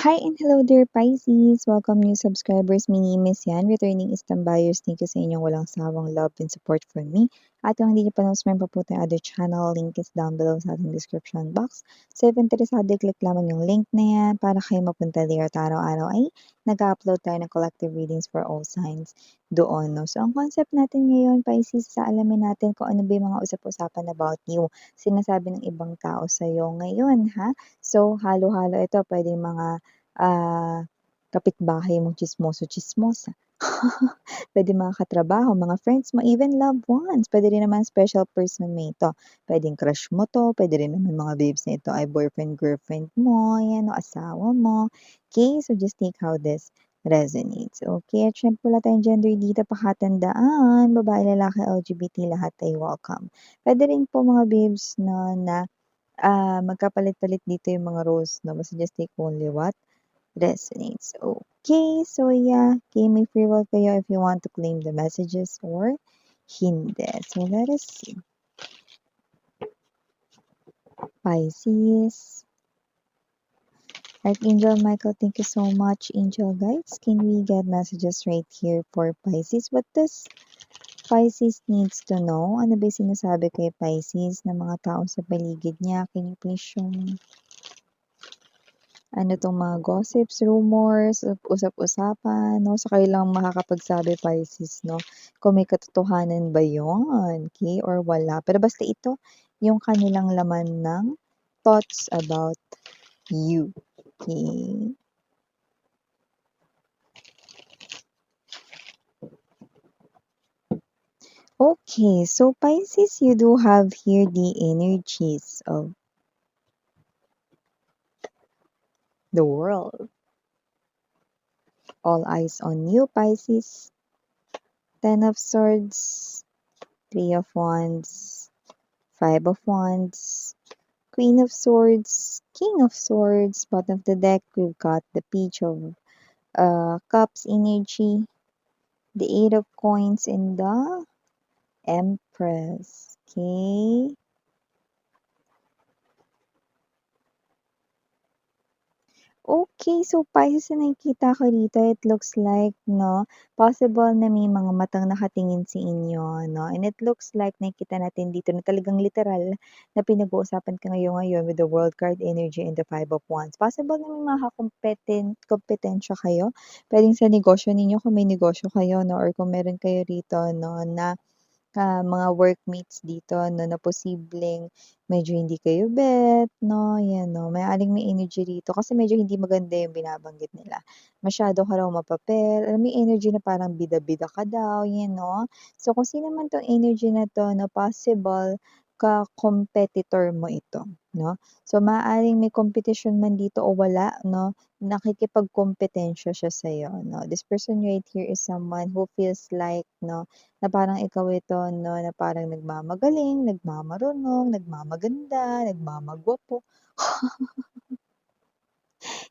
Hi and hello there, Pisces! Welcome new subscribers. My name is Yan, returning Istam buyers. Thank you sa inyong walang sawang love and support for me. At kung hindi niyo pa na-subscribe po tayo other channel, link is down below sa ating description box. So if interesado, click lamang yung link na yan para kayo mapunta there at araw-araw ay nag-upload tayo ng collective readings for all signs doon. No? So ang concept natin ngayon, Pisces, sa alamin natin kung ano ba yung mga usap-usapan about you. Sinasabi ng ibang tao sa'yo ngayon, ha? So halo-halo ito, pwede mga kapitbahay mong tsismoso-tsismosa. Puwede mga katrabaho, mga friends mo, even loved ones. Puwede rin naman special person mo ito. Puwedeng crush mo 'to, puwede rin naman mga babes na ito ay boyfriend, girlfriend mo, 'yan o asawa mo. Okay, so just take how this resonates. Okay, at siyempre wala tayong gender dito, pakatandaan, babae, lalaki, LGBT, lahat ay welcome. Puwede rin po mga babes 'no na, magkapalit-palit dito yung mga roles 'no, basta just take only what resonates. Okay, so yeah, okay, may free will kayo if you want to claim the messages or hindi. So let us see. Pisces. Archangel Michael, thank you so much. Angel guides, can we get messages right here for Pisces? What does Pisces needs to know? Ano ba yung sinasabi kay Pisces ng mga tao sa paligid niya? Can you please show me? Ano 'tong mga gossips, rumors, usap-usapan 'no, sa kayo lang makakapagsabi, Pisces 'no, kung may katotohanan ba yun, okey, or wala. Pero basta ito yung kanilang laman ng thoughts about you, okey. Okay, so Pisces, you do have here the energies of the world. All eyes on you, Pisces. 10 of Swords, 3 of Wands, 5 of Wands, Queen of Swords, King of Swords, bottom of the deck, we've got the Page of Cups energy, the Eight of Coins, and the Empress. Okay? Okay, so Pisces na nakikita ko dito, it looks like, no, possible na may mga matang nakatingin sa inyo, no, and it looks like nakikita natin dito na talagang literal na pinag-uusapan ka ngayon with the World card energy and the Five of Wands. Possible na may mga kompetensya kayo, puwedeng sa negosyo ninyo kung may negosyo kayo, no, or kung meron kayo rito, no, na mga workmates dito 'no, na posibleng medyo hindi kayo bet 'no, 'yan 'no. Maaaring may energy rito kasi medyo hindi maganda yung binabanggit nila. Masyado ka raw mapapel, alam mo yung energy na parang bida-bida ka daw, 'yan 'no. So kung sino man 'tong energy na 'to na possible ka-competitor mo ito 'no. So maaaring may competition man dito o wala 'no, nakikipagkompetensya siya sa'yo 'no. This person right here is someone who feels like 'no, na parang ikaw ito 'no, na parang nagmamagaling, nagmamarunong, nagmamaganda, nagmamagwapo.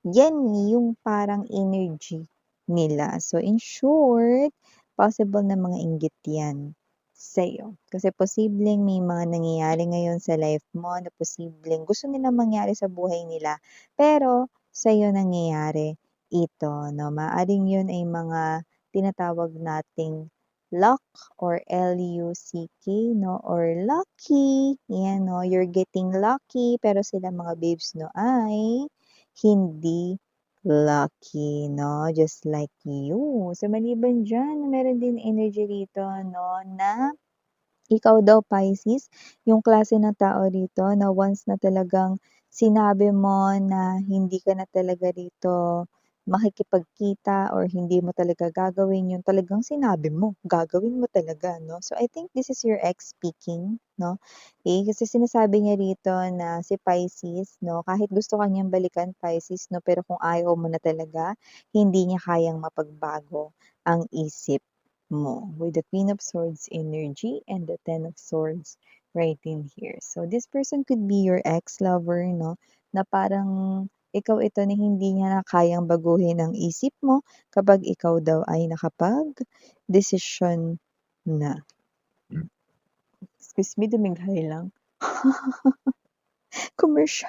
Yan yung parang energy nila. So in short, possible na mga inggit yan sa'yo. Kasi posibleng may mga nangyayari ngayon sa life mo na posibleng gusto nilang mangyari sa buhay nila, pero sa'yo nangyayari ito 'no. Maaaring yun ay mga tinatawag nating luck or Luck 'no, or lucky, yan 'no, you're getting lucky pero sila mga babes 'no ay hindi lucky 'no, just like you. So maliban diyan, meron din energy rito 'no, na ikaw daw Pisces, yung klase ng tao rito na once na talagang sinabi mo na hindi ka na talaga rito makikipagkita or hindi mo talaga gagawin yung talagang sinabi mo, gagawin mo talaga 'no. So I think this is your ex speaking 'no, kasi sinasabi niya rito na si Pisces 'no, kahit gusto ka niyang balikan Pisces 'no, pero kung ayaw mo na talaga, hindi niya kayang mapagbago ang isip mo with the Queen of Swords energy and the Ten of Swords right in here. So this person could be your ex-lover, no? Na parang ikaw ito na hindi niya na kayang baguhin ang isip mo kapag ikaw daw ay nakapag-desisyon na. Excuse me, dumighay lang. Commercial.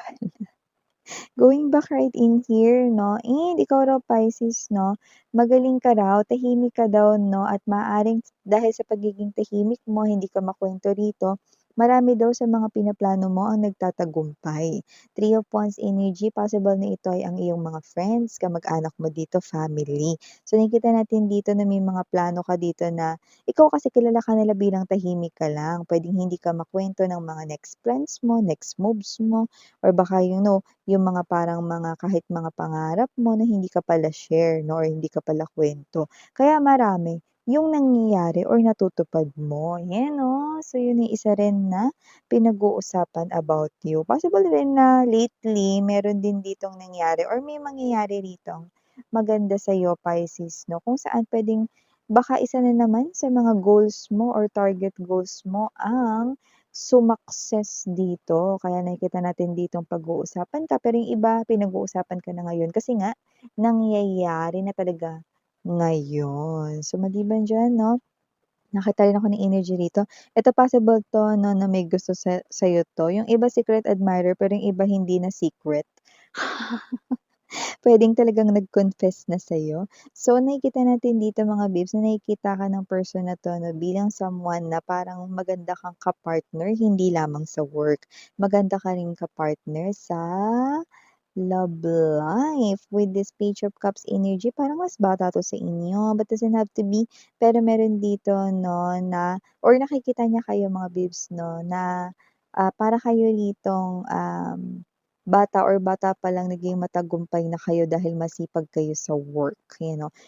Going back right in here 'no, and ikaw raw Pisces 'no, magaling ka raw, tahimik ka daw 'no, at maaaring dahil sa pagiging tahimik mo, hindi ka makuwento rito, marami daw sa mga pinaplano mo ang nagtatagumpay. Three of Wands energy, possible na ito ay ang iyong mga friends, kamag-anak mo dito, family. So nakikita natin dito na may mga plano ka dito na ikaw kasi kilala ka nila bilang tahimik ka lang, puwedeng hindi ka makuwento ng mga next plans mo, next moves mo, or baka yung mga parang mga kahit mga pangarap mo na hindi ka pala share 'no, or hindi ka pala kuwento. Kaya marami yung nangyayari or natutupad mo, 'yan oh. So yun yung isa rin na pinag-uusapan about you. Possible rin na lately meron din ditong nangyari or may mangyayari ritong maganda sa'yo Pisces 'no, kung saan puwedeng baka isa na naman sa mga goals mo or target goals mo ang sumakses dito. Kaya nakikita natin ditong pag-uusapan ka, pero yung iba pinag-uusapan ka na ngayon kasi nga nangyayari na talaga ngayon. So maliban diyan 'no, nakita rin ako ng energy rito. Ito possible 'to 'no, na may gusto sa'yo 'to. Yung iba secret admirer, pero yung iba hindi na secret. Puwedeng talagang nag-confess na sa'yo. So, nakikita natin dito mga babes na nakikita ka ng person na 'to 'no, bilang someone na parang maganda kang ka-partner hindi lamang sa work. Maganda ka ring ka-partner sa love life. With this Page of Cups energy, parang mas bata 'to sa inyo, but doesn't have to be. Pero meron dito 'no, na or nakikita niya kayo mga babes 'no, na, para kayo ritong, bata or bata pa lang naging matagumpay na kayo dahil masipag kayo sa work,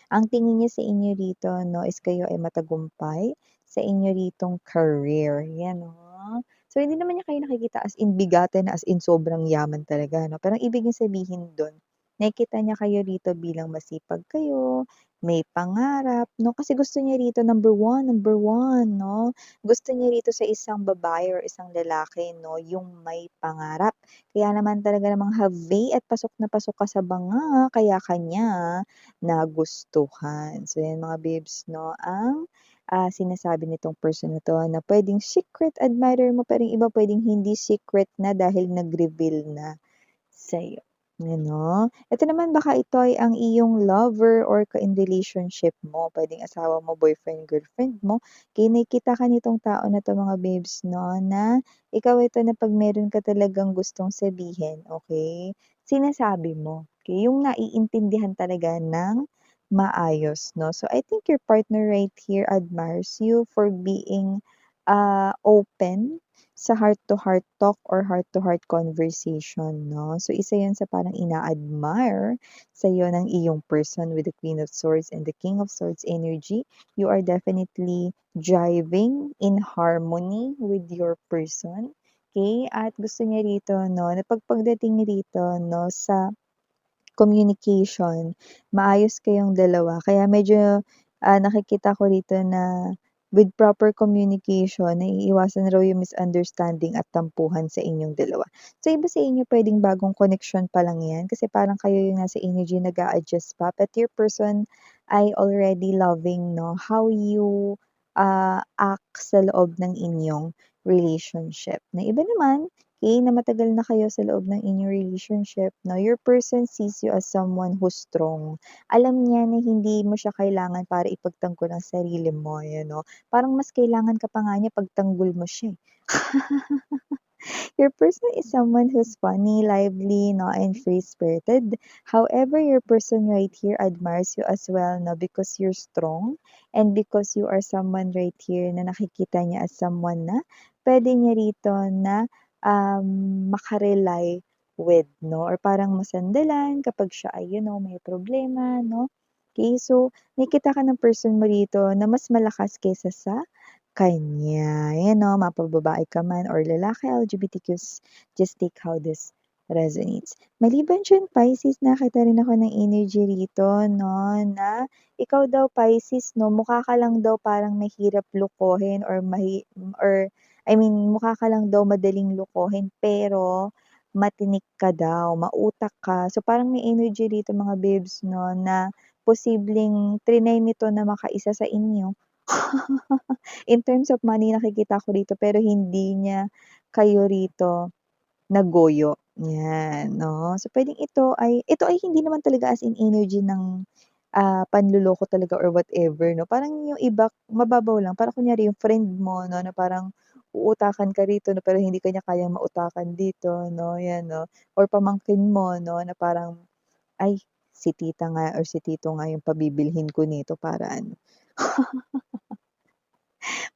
Ang tingin niya sa inyo rito 'no, is kayo ay matagumpay sa inyo ritong career, 'yan oh. So, hindi naman niya kayo nakikita as in bigatan na as in sobrang yaman talaga 'no, pero ang ibig niyang sabihin dun, nakikita niya kayo rito bilang masipag kayo, may pangarap 'no, kasi gusto niya rito number one 'no, gusto niya rito sa isang babae or isang lalaki 'no, yung may pangarap. Kaya naman talaga namang have at pasok ka sa banga, kaya kanya nagustuhan. So 'yan mga babes 'no, ang sinasabi nitong person na 'to na puwedeng secret admirer mo, pero yung iba puwedeng hindi secret na dahil nag-reveal na sa'yo, Ito naman baka ito ay ang iyong lover or ka-in relationship mo, puwedeng asawa mo, boyfriend, girlfriend mo. Kaya nakikita ka nitong tao na 'to mga babes 'no, na ikaw ito na 'pag meron ka talagang gustong sabihin, okey, sinasabi mo, okey, yung naiintindihan talaga ng maayos 'no. So, I think your partner right here admires you for being, open sa heart-to-heart talk or heart-to-heart conversation 'no. So, isa 'yun sa parang ina-admire sa'yo ng iyong person with the Queen of Swords and the King of Swords energy. You are definitely jiving in harmony with your person, okay. At gusto niya rito 'no, na pagdating rito 'no sa communication, maayos kayong dalawa kaya medyo, nakikita ko rito na with proper communication naiiwasan raw yung misunderstanding at tampuhan sa inyong dalawa. So, iba sa inyo puwedeng bagong connection pa lang 'yan kasi parang kayo yung nasa energy nag-a-adjust pa, but your person ay already loving 'no, how you, act sa loob ng inyong relationship. Na iba naman, okay, na matagal na kayo sa loob ng inyong relationship 'no, your person sees you as someone who's strong. Alam niya na hindi mo siya kailangan para ipagtanggol ang sarili mo, Parang mas kailangan ka pa nga niya pagtanggol mo siya, eh. Your person is someone who's funny, lively, no, and free-spirited. However, your person right here admires you as well, no, because you're strong and because you are someone right here na nakikita niya as someone na pwede niya rito na makarely with, no, or parang masandalan kapag siya ay, may problema, no. Okay, so nakikita ka ng person mo rito na mas malakas kaysa sa kanya, 'yan 'no, mapababae ka man or lalaki, LGBTQs, just take how this resonates. Maliban diyan Pisces, nakita rin ako ng energy rito 'no, na ikaw daw Pisces 'no, mukha ka lang daw parang mahirap lokohin or I mean mukha ka lang daw madaling lokohin pero matinik ka daw, mautak ka. So, parang may energy rito mga babes 'no, na posibleng triny nito na makaisa sa inyo. In terms of money nakikita ko rito pero hindi niya kayo rito nagoyo. Yan 'no. So, puwedeng ito ay hindi naman talaga as in energy ng, panloloko talaga or whatever 'no. Parang yung iba mababaw lang, parang kunyari yung friend mo 'no, na parang uutakan ka rito 'no, pero hindi ka niya kayang mautakan dito 'no, 'yan 'no. Or pamangkin mo 'no, na parang, "Ay, si tita nga or si tito nga yung pabibilhin ko nito para ano."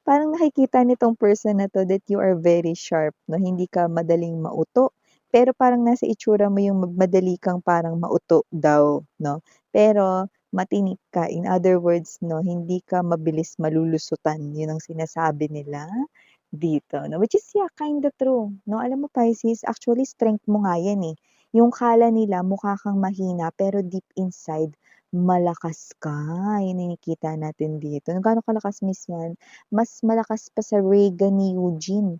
Parang nakikita nitong person na 'to that you are very sharp 'no, hindi ka madaling mauto, pero parang nasa itsura mo yung madali kang parang mauto daw 'no, pero matinik ka. In other words 'no, hindi ka mabilis malulusutan, yun ang sinasabi nila dito 'no, which is yeah, kinda true 'no. Alam mo Pisces, actually strength mo nga yan, eh. Yung akala nila mukha kang mahina pero deep inside malakas ka, yun ang nakikita natin dito. Gaano kalakas Miss yan, mas malakas pa sa Reagan ni Eugene.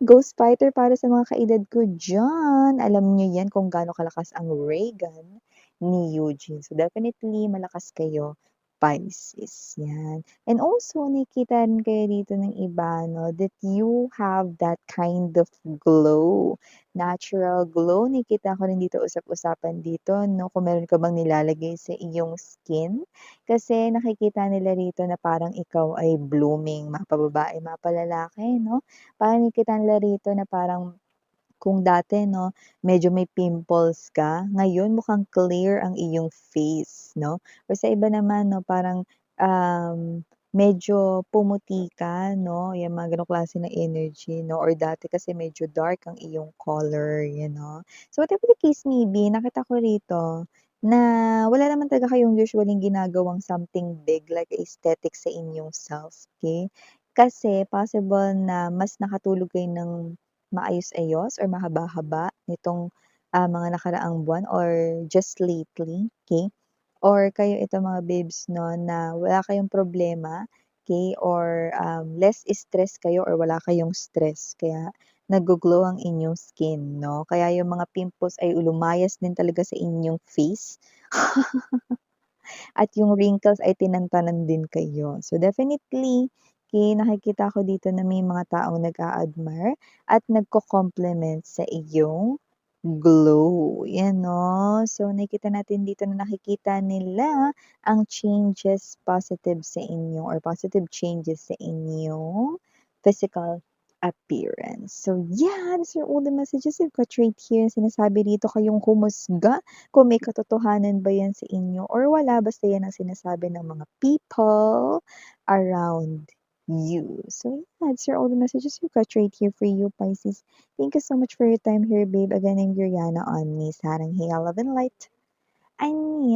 Ghost fighter para sa mga kaedad ko diyan, alam niyo 'yan kung gaano kalakas ang ray gun ni Eugene. So, definitely malakas kayo, Pisces, 'yan. And also nakikita rin kayo dito ng iba 'no, that you have that kind of glow, natural glow. Nakikita ko rin dito usap-usapan dito 'no, kung meron ka bang nilalagay sa iyong skin. Kasi nakikita nila rito na parang ikaw ay blooming, mapababae, mapalalaki 'no. Parang nakikita nila rito na parang kung dati 'no, medyo may pimples ka, ngayon mukhang clear ang iyong face 'no. Or sa iba naman 'no, parang, medyo pumuti ka 'no, yung mga gano'ng klase ng energy 'no, or dati kasi medyo dark ang iyong color, you know. So, whatever the case may be, nakita ko rito na wala naman talaga kayong usually ginagawang something big like aesthetic sa inyong self, okay. Kasi possible na mas nakatulog kayo ng maayos-ayos or mahaba-haba nitong, mga nakaraang buwan or just lately, okay. Or kayo ito mga babes 'no, na wala kayong problema, okay, or, less stress kayo or wala kayong stress kaya naggo-glow ang inyong skin 'no. Kaya yung mga pimples ay lumayas din talaga sa inyong face. At yung wrinkles ay tinantanan din kayo. So definitely, nakikita ko dito na may mga taong nag-a-admire at nagko-compliment sa iyong glow, 'yan 'no. So nakikita natin dito na nakikita nila ang changes positive sa inyo or positive changes sa inyong physical appearance. So yeah, these are all the messages I've got right here. Sinasabi dito kayong humusga kung may katotohanan ba yan sa inyo or wala, basta yan ang sinasabi ng mga people around you. So yeah, these are all the messages we've got right here for you, Pisces. Thank you so much for your time here, babe. Again, I'm Yuriana on me, Sarang Hey, Love and Light. Ayan.